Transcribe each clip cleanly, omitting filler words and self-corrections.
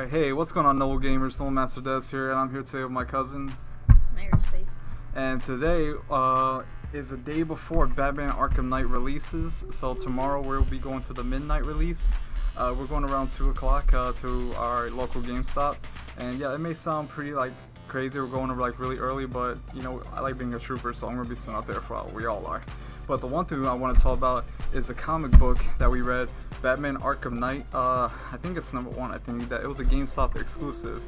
Alright, hey, what's going on, Noble Gamers? Noble Master Des here, and I'm here today with my cousin. Space. And today is the day before Batman Arkham Knight releases, so tomorrow we'll be going to the midnight release. We're going around 2 o'clock to our local GameStop, and yeah, it may sound pretty crazy. We're going really early, but you know, I like being a trooper, so I'm going to be sitting out there for a while. We all are. But the one thing I want to talk about is a comic book that we read, Batman Arkham Knight. I think it's #1. I think that it was a GameStop exclusive.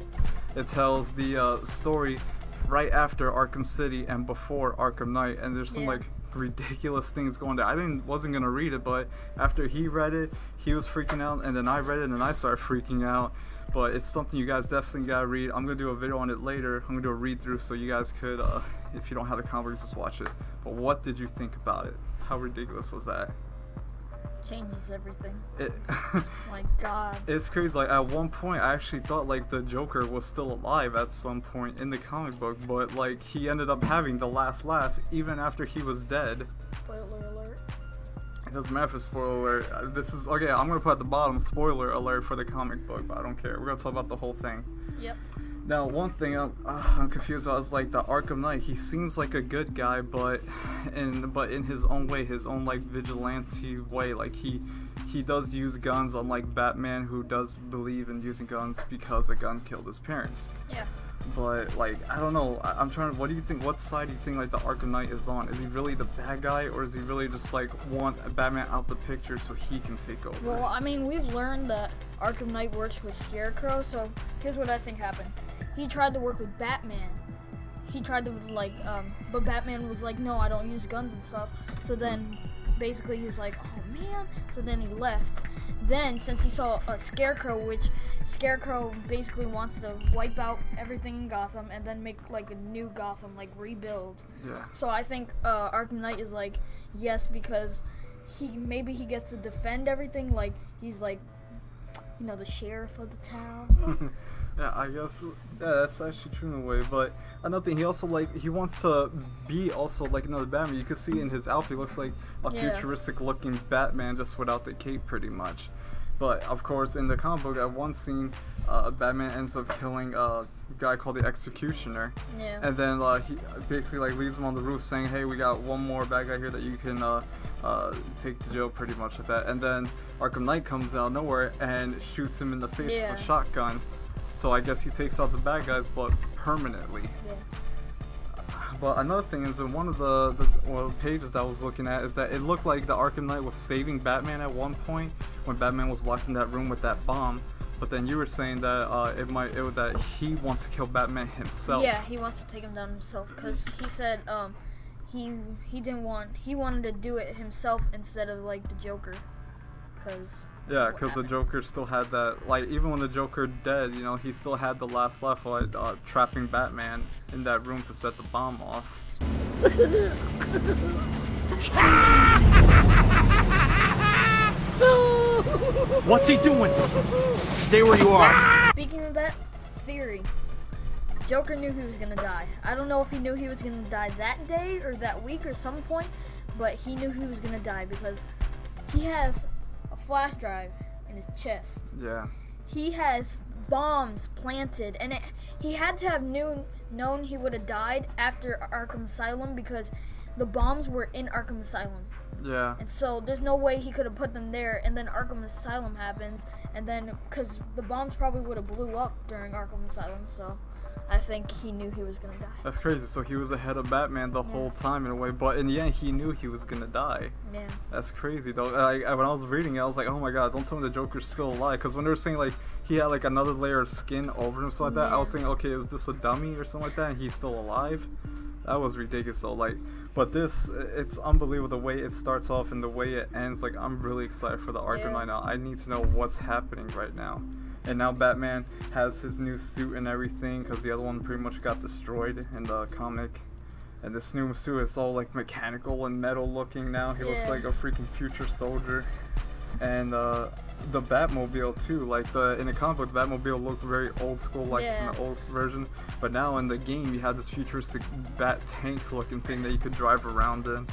It tells the story right after Arkham City and before Arkham Knight, and there's some ridiculous things going there. Wasn't gonna read it, but after he read it, he was freaking out, and then I read it, and then I started freaking out. But it's something you guys definitely gotta read. I'm gonna do a video on it later. I'm gonna do a read through so you guys could, if you don't have the comic book, just watch it. But what did you think about it? How ridiculous was that? Changes everything. My God. It's crazy. Like at one point, I actually thought the Joker was still alive at some point in the comic book, but he ended up having the last laugh even after he was dead. Spoiler alert. It doesn't matter if it's spoiler alert. This is okay. I'm gonna put at the bottom spoiler alert for the comic book, but I don't care. We're gonna talk about the whole thing. Yep. Now, one thing I'm confused about is the Arkham Knight. He seems like a good guy, but in his own way, his own vigilante way. He does use guns, unlike Batman, who does believe in using guns because a gun killed his parents. Yeah. But I don't know. I'm trying to. What do you think? What side do you think the Arkham Knight is on? Is he really the bad guy, or is he really just want Batman out the picture so he can take over? Well, I mean, we've learned that Arkham Knight works with Scarecrow, so here's what I think happened. He tried to work with Batman. He tried to but Batman was like, no, I don't use guns and stuff. So then, basically, he was like, oh man. So then he left. Then, since he saw a Scarecrow, which Scarecrow basically wants to wipe out everything in Gotham and then make a new Gotham, rebuild. Yeah. So I think Arkham Knight is yes, because maybe he gets to defend everything. He's the sheriff of the town. Yeah, I guess that's actually true in a way. But another thing, he also he wants to be also another Batman. You can see in his outfit, he looks like a futuristic looking Batman, just without the cape, pretty much. But of course, in the comic book, at one scene, Batman ends up killing a guy called the Executioner. Yeah. And then he basically leaves him on the roof, saying, "Hey, we got one more bad guy here that you can take to jail," pretty much like that. And then Arkham Knight comes out of nowhere and shoots him in the face with a shotgun. So I guess he takes out the bad guys, but permanently. Yeah. But another thing is, in one of the pages that I was looking at, is that it looked like the Arkham Knight was saving Batman at one point when Batman was locked in that room with that bomb. But then you were saying that that he wants to kill Batman himself. Yeah, he wants to take him down himself because he said he wanted to do it himself instead of the Joker, because. Yeah, because the Joker still had that, even when the Joker dead, he still had the last laugh while trapping Batman in that room to set the bomb off. What's he doing? Stay where you are. Speaking of that theory, Joker knew he was gonna die. I don't know if he knew he was gonna die that day or that week or some point, but he knew he was gonna die because he has a flash drive in his chest. Yeah. He has bombs planted, and he had to have known he would have died after Arkham Asylum because the bombs were in Arkham Asylum. Yeah. And so there's no way he could have put them there, and then Arkham Asylum happens, and then because the bombs probably would have blew up during Arkham Asylum, so I think he knew he was gonna die. That's crazy. So he was ahead of Batman the whole time in a way, but in the end, he knew he was gonna die. Yeah. That's crazy though. When I was reading it, I was like, oh my god, don't tell me the Joker's still alive. Because when they were saying he had another layer of skin over him, something like that, I was thinking, okay, is this a dummy or something like that? And he's still alive. That was ridiculous. So but it's unbelievable the way it starts off and the way it ends. I'm really excited for the Arkham Knight now. I need to know what's happening right now. And now Batman has his new suit and everything, because the other one pretty much got destroyed in the comic. And this new suit is all mechanical and metal looking now. He looks like a freaking future soldier. And the Batmobile too, in the comic book, the Batmobile looked very old school, in the old version. But now in the game, you have this futuristic bat tank looking thing that you could drive around in.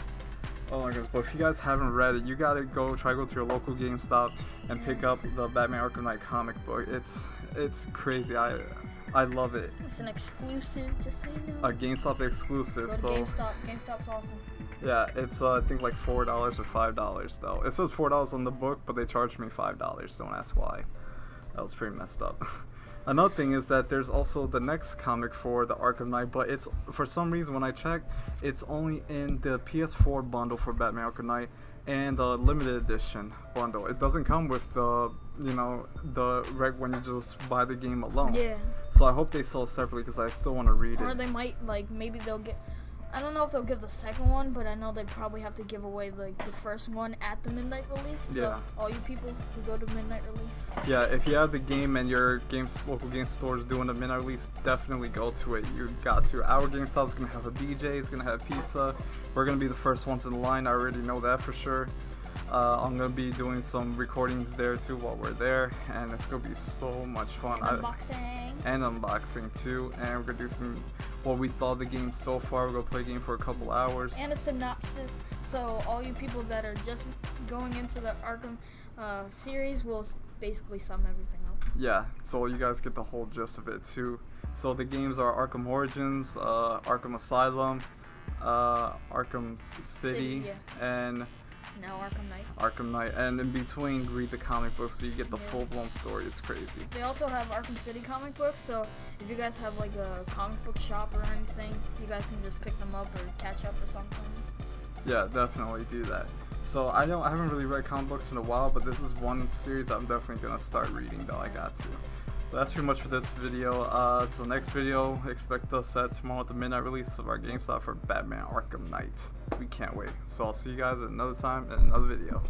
Oh my goodness, but if you guys haven't read it, you gotta go to your local GameStop and pick up the Batman Arkham Knight comic book. It's crazy. I love it. It's an exclusive, just so you know. A GameStop exclusive. Go to GameStop. GameStop's awesome. Yeah, it's I think like $4 or $5 though. It says $4 on the book, but they charged me $5. Don't ask why. That was pretty messed up. Another thing is that there's also the next comic for the Arkham Knight, but it's for some reason when I checked, it's only in the PS4 bundle for Batman Arkham Knight and the limited edition bundle. It doesn't come with the the when you just buy the game alone. Yeah. So I hope they sell it separately because I still want to read it. Or they might maybe they'll get. I don't know if they'll give the second one, but I know they probably have to give away the first one at the midnight release. So Yeah. all you people who go to midnight release. Yeah, if you have the game and your local game store is doing a midnight release, definitely go to it. You got to. Our GameStop is gonna have a BJ, it's gonna have pizza. We're gonna be the first ones in line. I already know that for sure. I'm gonna be doing some recordings there too while we're there, and it's gonna be so much fun. And unboxing. Unboxing too, and we're gonna do some what we thought of the game so far. We're gonna play a game for a couple hours. And a synopsis, so all you people that are just going into the Arkham series will basically sum everything up. Yeah, so you guys get the whole gist of it too. So the games are Arkham Origins, Arkham Asylum, Arkham City, yeah. and Now Arkham Knight. Arkham Knight, and in between read the comic books so you get the full-blown story. It's crazy. They also have Arkham City comic books, so if you guys have like a comic book shop or anything, you guys can just pick them up or catch up or something. Yeah, definitely do that. So I haven't really read comic books in a while, but this is one series I'm definitely gonna start reading though. I got to. But that's pretty much for this video. So next video, expect us at tomorrow at the midnight release of our GameStop for Batman Arkham Knight. We can't wait. So I'll see you guys at another time in another video.